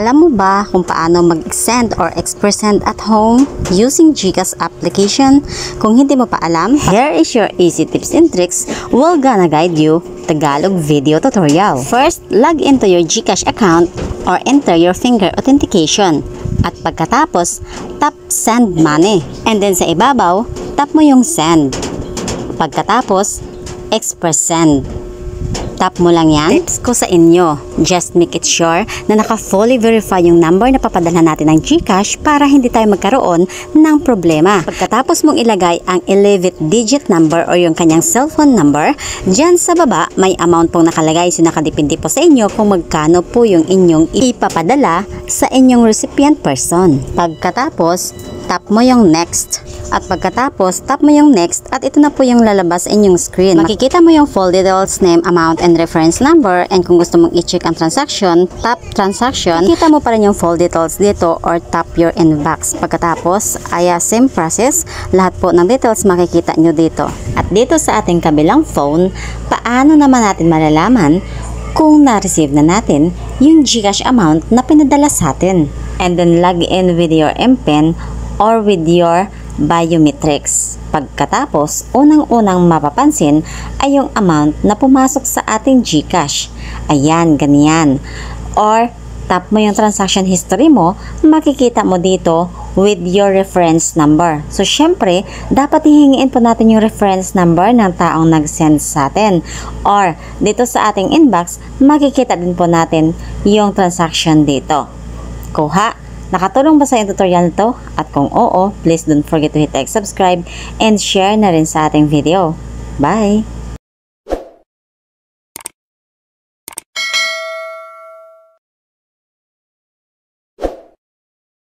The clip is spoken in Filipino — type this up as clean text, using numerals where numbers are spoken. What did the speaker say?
Alam mo ba kung paano mag-send or express at home using GCash application? Kung hindi mo pa alam, here is your easy tips and tricks. We're gonna guide you Tagalog video tutorial. First, log into your GCash account or enter your finger authentication. At pagkatapos, tap send money. And then sa ibabaw, tap mo yung send. Pagkatapos, express send. Tap mo lang yan. Tips ko sa inyo, just make it sure na naka-fully verify yung number na papadala natin ng GCash para hindi tayo magkaroon ng problema. Pagkatapos mong ilagay ang 11-digit number o yung kanyang cellphone number, dyan sa baba may amount pong nakalagay, so nakadepende po sa inyo kung magkano po yung inyong ipapadala sa inyong recipient person. Pagkatapos, tap mo yung next. At pagkatapos, tap mo yung next at ito na po yung lalabas sa inyong screen. Makikita mo yung full details, name, amount, and reference number. And kung gusto mong i-check ang transaction, tap transaction. Makikita mo pa rin yung full details dito or tap your inbox. Pagkatapos, same process. Lahat po ng details makikita nyo dito. At dito sa ating kabilang phone, paano naman natin malalaman kung na-receive na natin yung GCash amount na pinadala sa atin? And then log in with your MPIN or with your biometrics. Pagkatapos, unang-unang mapapansin ay yung amount na pumasok sa ating GCash. Ayan, ganyan. Or, tap mo yung transaction history mo, makikita mo dito with your reference number. So, syempre, dapat hihingiin po natin yung reference number ng taong nag-send sa atin. Or, dito sa ating inbox, makikita din po natin yung transaction dito. Kuha. Nakatulong ba sa yung tutorial nito? At kung oo, please don't forget to hit like, subscribe, and share na rin sa ating video. Bye!